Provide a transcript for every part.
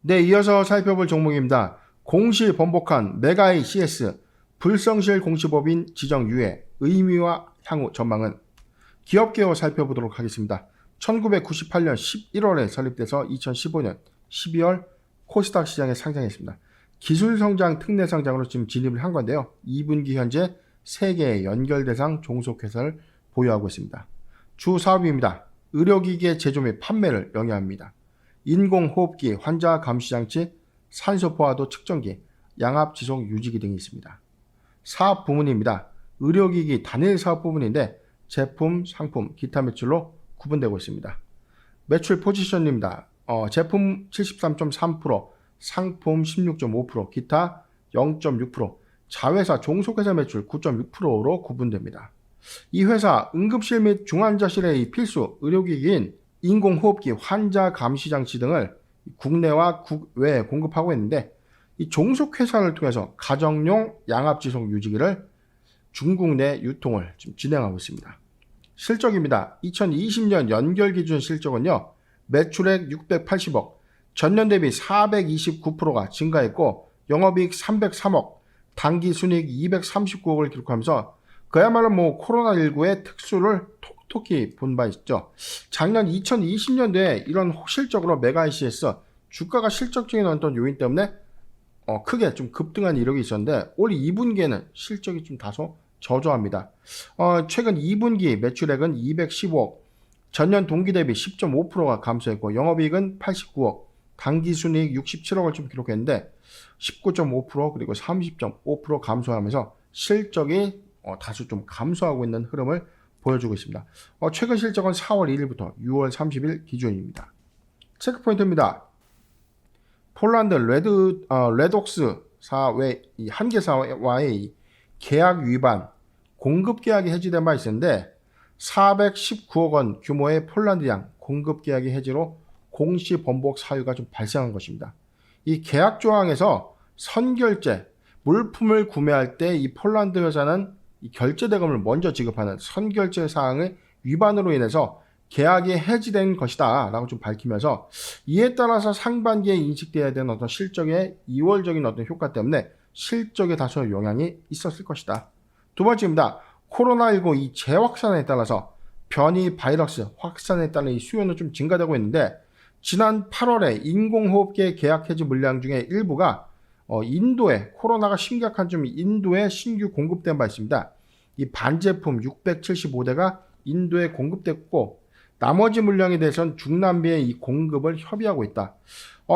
네, 이어서 살펴볼 종목입니다. 공시 번복한 메가이 CS 불성실 공시법인 지정 유예 의미와 향후 전망은 기업개요 살펴보도록 하겠습니다. 1998년 11월에 설립돼서 2015년 12월 코스닥 시장에 상장했습니다. 기술성장 특례 상장으로 지금 진입을 한 건데요. 2분기 현재 3개의 연결대상 종속회사를 보유하고 있습니다. 주 사업입니다. 의료기기의 제조 및 판매를 영위합니다. 인공호흡기, 환자 감시장치, 산소포화도 측정기, 양압지속 유지기 등이 있습니다. 사업 부문입니다. 의료기기 단일 사업 부문인데 제품, 상품, 기타 매출로 구분되고 있습니다. 매출 포지션입니다. 제품 73.3%, 상품 16.5%, 기타 0.6%, 자회사 종속회사 매출 9.6%로 구분됩니다. 이 회사 응급실 및 중환자실의 필수 의료기기인 인공호흡기, 환자 감시장치 등을 국내와 국외에 공급하고 있는데 이 종속회사를 통해서 가정용 양압지속 유지기를 중국 내 유통을 지금 진행하고 있습니다. 실적입니다. 2020년 연결 기준 실적은요. 매출액 680억, 전년 대비 429%가 증가했고 영업이익 303억, 당기순이익 239억을 기록하면서 그야말로 코로나19의 특수를 톡톡히 본 바 있죠. 작년 2020년도에 이런 실적으로 메가이CS 주가가 실적적인 어떤 요인 때문에 크게 좀 급등한 이력이 있었는데 올 2분기에는 실적이 좀 다소 저조합니다. 최근 2분기 매출액은 215억, 전년 동기 대비 10.5%가 감소했고 영업이익은 89억, 당기순이익 67억을 좀 기록했는데 19.5% 그리고 30.5% 감소하면서 실적이 다소 좀 감소하고 있는 흐름을 보여주고 있습니다. 최근 실적은 4월 1일부터 6월 30일 기준입니다. 체크포인트입니다. 폴란드 레독스 사의 한계사와의 계약 위반, 공급 계약이 해지된 바 있었는데 419억 원 규모의 폴란드양 공급 계약이 해지로 공시 번복 사유가 좀 발생한 것입니다. 이 계약 조항에서 선결제, 물품을 구매할 때 이 폴란드 회사는 이 결제 대금을 먼저 지급하는 선결제 사항의 위반으로 인해서 계약이 해지된 것이다 라고 좀 밝히면서 이에 따라서 상반기에 인식되어야 되는 어떤 실적의 이월적인 어떤 효과 때문에 실적에 다소 영향이 있었을 것이다. 두 번째입니다. 코로나19 이 재확산에 따라서 변이 바이러스 확산에 따른 이 수요는 좀 증가되고 있는데 지난 8월에 인공호흡기 계약 해지 물량 중에 일부가 인도에 코로나가 심각한 좀 인도에 신규 공급된 바 있습니다. 이 반제품 675대가 인도에 공급됐고 나머지 물량에 대해서는 중남미의 이 공급을 협의하고 있다.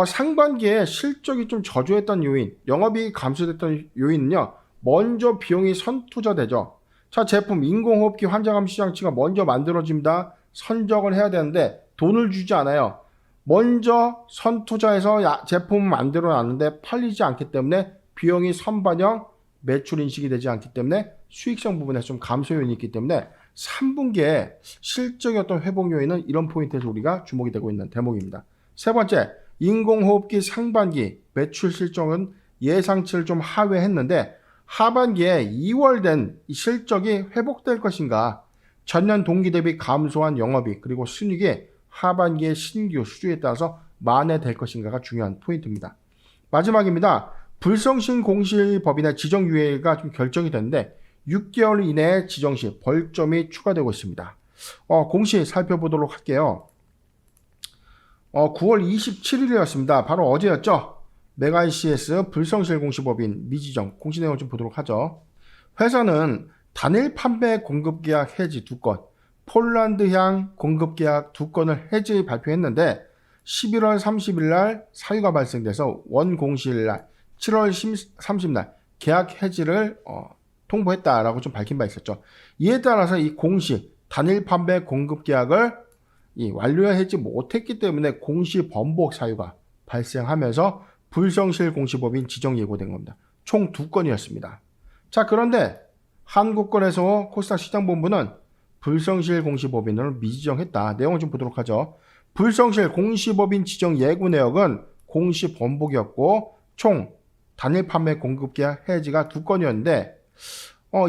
상반기에 실적이 좀 저조했던 요인, 영업이익이 감소됐던 요인은요. 먼저 비용이 선투자되죠. 자, 제품 인공호흡기 환자감시장치가 먼저 만들어집니다. 선적을 해야 되는데 돈을 주지 않아요. 먼저 선투자해서 제품 만들어 놨는데 팔리지 않기 때문에 비용이 선반영, 매출 인식이 되지 않기 때문에 수익성 부분에서 좀 감소 요인이 있기 때문에 3분기에 실적의 어떤 회복 요인은 이런 포인트에서 우리가 주목이 되고 있는 대목입니다. 세 번째, 인공호흡기 상반기 매출 실적은 예상치를 좀 하회했는데 하반기에 2월 된 이 실적이 회복될 것인가, 전년 동기 대비 감소한 영업이익 그리고 순이익이 하반기의 신규 수주에 따라서 만회될 것인가가 중요한 포인트입니다. 마지막입니다. 불성실 공시법인의 지정 유예가 좀 결정이 됐는데 6개월 이내에 지정 시 벌점이 추가되고 있습니다. 공시 살펴보도록 할게요. 9월 27일이었습니다. 바로 어제였죠. 메가이CS 불성실 공시법인 미지정 공시 내용을 좀 보도록 하죠. 회사는 단일 판매 공급계약 해지 2건, 폴란드향 공급계약 2건을 해지 발표했는데 11월 30일 날 사유가 발생돼서 원공시일 날 7월 30날 계약 해지를 통보했다라고 좀 밝힌 바 있었죠. 이에 따라서 이 공시 단일 판매 공급 계약을 완료하지 못했기 때문에 공시 번복 사유가 발생하면서 불성실 공시법인 지정 예고된 겁니다. 총 2건이었습니다. 자, 그런데 한국건에서 코스닥 시장본부는 불성실 공시법인을 미지정했다. 내용을 좀 보도록 하죠. 불성실 공시법인 지정 예고 내역은 공시 번복이었고 총 단일 판매 공급 계약 해지가 2건이었는데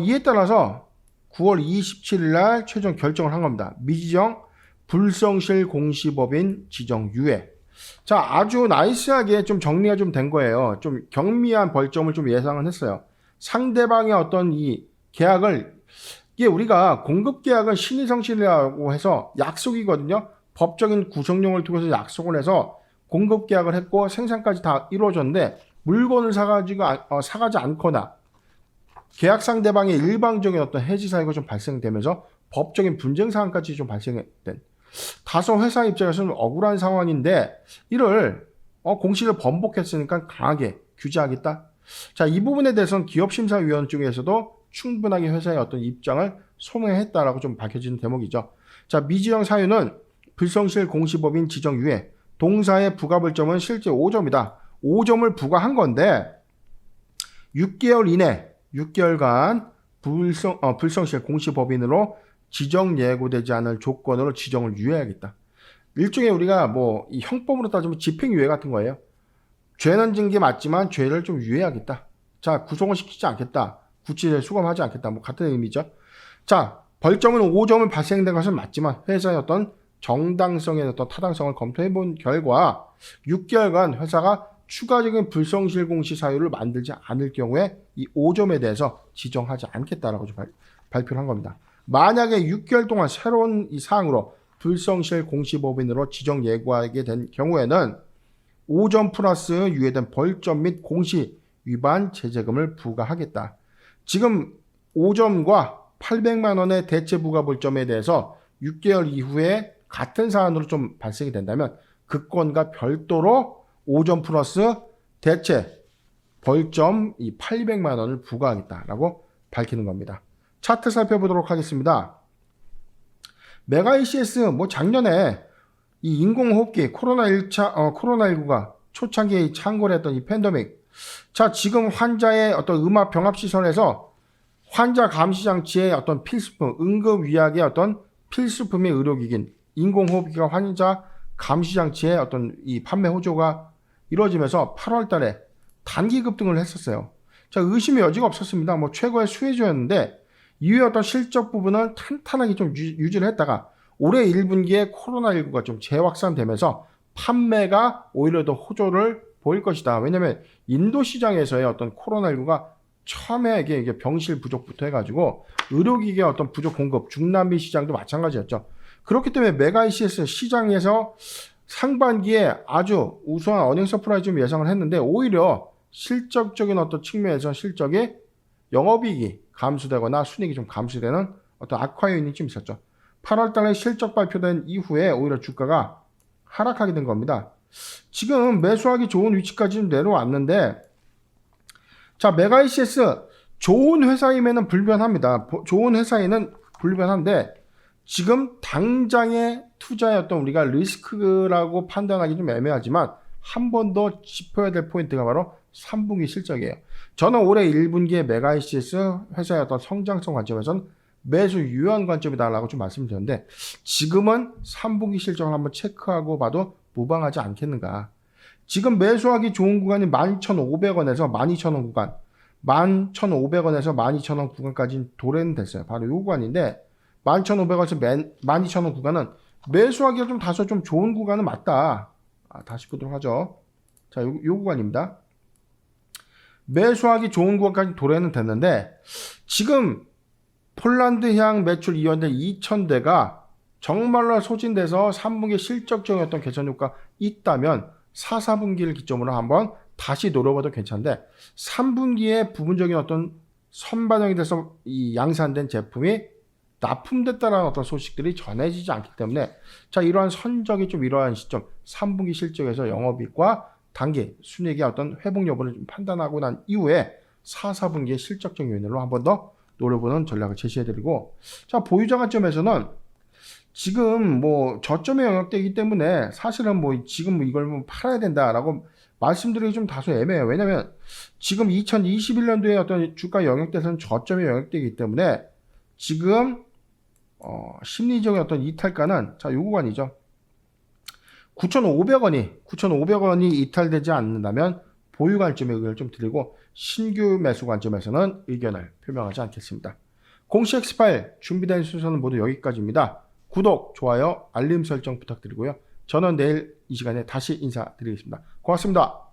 이에 따라서 9월 27일 날 최종 결정을 한 겁니다. 미지정 불성실 공시법인 지정 유예. 자, 아주 나이스하게 좀 정리가 좀 된 거예요. 좀 경미한 벌점을 좀 예상은 했어요. 상대방의 어떤 이 계약을, 이게 우리가 공급 계약은 신의성실이라고 해서 약속이거든요. 법적인 구성령을 통해서 약속을 해서 공급 계약을 했고 생산까지 다 이루어졌는데 물건을 사가지 않거나 계약 상대방의 일방적인 어떤 해지 사유가 좀 발생되면서 법적인 분쟁 사항까지 좀 발생된 다소 회사 입장에서는 억울한 상황인데 이를 공시를 번복했으니까 강하게 규제하겠다. 자, 이 부분에 대해서는 기업심사위원 쪽에서도 충분하게 회사의 어떤 입장을 소명했다라고 좀 밝혀지는 대목이죠. 자, 미지정 사유는 불성실 공시법인 지정 유예, 동사의 부가벌점은 실제 5점이다. 5점을 부과한 건데 6개월 이내 6개월간 불성실 공시법인으로 지정 예고되지 않을 조건으로 지정을 유예하겠다. 일종의 우리가 뭐 이 형법으로 따지면 집행유예 같은 거예요. 죄는 진 게 맞지만 죄를 좀 유예하겠다. 자, 구속은 시키지 않겠다. 구치를 수감하지 않겠다. 뭐 같은 의미죠. 자, 벌점은 5점을 발생된 것은 맞지만 회사의 어떤 정당성의 어떤 타당성을 검토해 본 결과 6개월간 회사가 추가적인 불성실 공시 사유를 만들지 않을 경우에 이 5점에 대해서 지정하지 않겠다라고 좀 발표를 한 겁니다. 만약에 6개월 동안 새로운 이 사항으로 불성실 공시법인으로 지정 예고하게 된 경우에는 5점 플러스 유예된 벌점 및 공시 위반 제재금을 부과하겠다. 지금 5점과 800만 원의 대체 부과 벌점에 대해서 6개월 이후에 같은 사안으로 좀 발생이 된다면 그 건과 별도로 5점 플러스 대체 벌점 이 800만 원을 부과하겠다라고 밝히는 겁니다. 차트 살펴보도록 하겠습니다. 메가 ECS 뭐 작년에 이 인공호흡기 코로나19가 초창기에 창궐 했던 이 팬데믹. 자, 지금 환자의 어떤 음압 병합 시설에서 환자 감시 장치의 어떤 필수품, 응급의학의 어떤 필수품의 의료기기인 인공호흡기가 환자 감시 장치의 어떤 이 판매 호조가 이루어지면서 8월 달에 단기 급등을 했었어요. 자, 의심의 여지가 없었습니다. 뭐 최고의 수혜주였는데 이후에 어떤 실적 부분은 탄탄하게 좀 유지를 했다가 올해 1분기에 코로나19가 좀 재확산되면서 판매가 오히려 더 호조를 보일 것이다. 왜냐하면 인도 시장에서의 어떤 코로나19가 처음에 이게 병실 부족부터 해가지고 의료기기의 어떤 부족 공급, 중남미 시장도 마찬가지였죠. 그렇기 때문에 메가 ECS 시장에서 상반기에 아주 우수한 어닝 서프라이즈 예상을 했는데 오히려 실적적인 어떤 측면에서 실적이 영업이익이 감소되거나 순이익이 좀 감소되는 어떤 악화 요인이 좀 있었죠. 8월 달에 실적 발표된 이후에 오히려 주가가 하락하게 된 겁니다. 지금 매수하기 좋은 위치까지 좀 내려왔는데 자, 메가 ECS 좋은 회사임에는 불변합니다. 좋은 회사에는 불변한데 지금 당장의 투자였던 우리가 리스크라고 판단하기 좀 애매하지만 한 번 더 짚어야 될 포인트가 바로 3분기 실적이에요. 저는 올해 1분기에 메가 ECS 회사의 어떤 성장성 관점에서는 매수 유효한 관점이다라고 좀 말씀드렸는데 지금은 3분기 실적을 한번 체크하고 봐도 무방하지 않겠는가. 지금 매수하기 좋은 구간이 11,500원에서 12,000원 구간, 11,500원에서 12,000원 구간까지 도래는 됐어요. 바로 이 구간인데 11,500원에서 12,000원 구간은 매수하기가 좀 다소 좀 좋은 구간은 맞다. 다시 보도록 하죠. 자, 요 구간입니다. 매수하기 좋은 구간까지 도래는 됐는데 지금 폴란드향 매출 이원대 2,000대가 정말로 소진돼서 3분기 실적적인 어떤 개선 효과가 있다면 4, 4분기를 기점으로 한번 다시 노려봐도 괜찮은데 3분기에 부분적인 어떤 선반영이 돼서 이 양산된 제품이 납품됐다라는 어떤 소식들이 전해지지 않기 때문에 자, 이러한 선적이 좀 이러한 시점 3분기 실적에서 영업이익과 단기 순이익의 어떤 회복 여부를 좀 판단하고 난 이후에 4, 4분기의 실적적 요인으로 한 번 더 노려보는 전략을 제시해드리고 자, 보유자 관점에서는 지금 뭐 저점에 영역되기 때문에 사실은 뭐 지금 이걸 뭐 팔아야 된다라고 말씀드리기 좀 다소 애매해요. 왜냐면 지금 2021년도에 어떤 주가 영역대에서는 저점에 영역되기 때문에 지금 심리적인 어떤 이탈가는 자, 요 구간이죠. 9,500원이 이탈되지 않는다면 보유 관점의 의견을 좀 드리고 신규 매수 관점에서는 의견을 표명하지 않겠습니다. 공시 X 파일 준비된 순서는 모두 여기까지입니다. 구독, 좋아요, 알림 설정 부탁드리고요. 저는 내일 이 시간에 다시 인사드리겠습니다. 고맙습니다.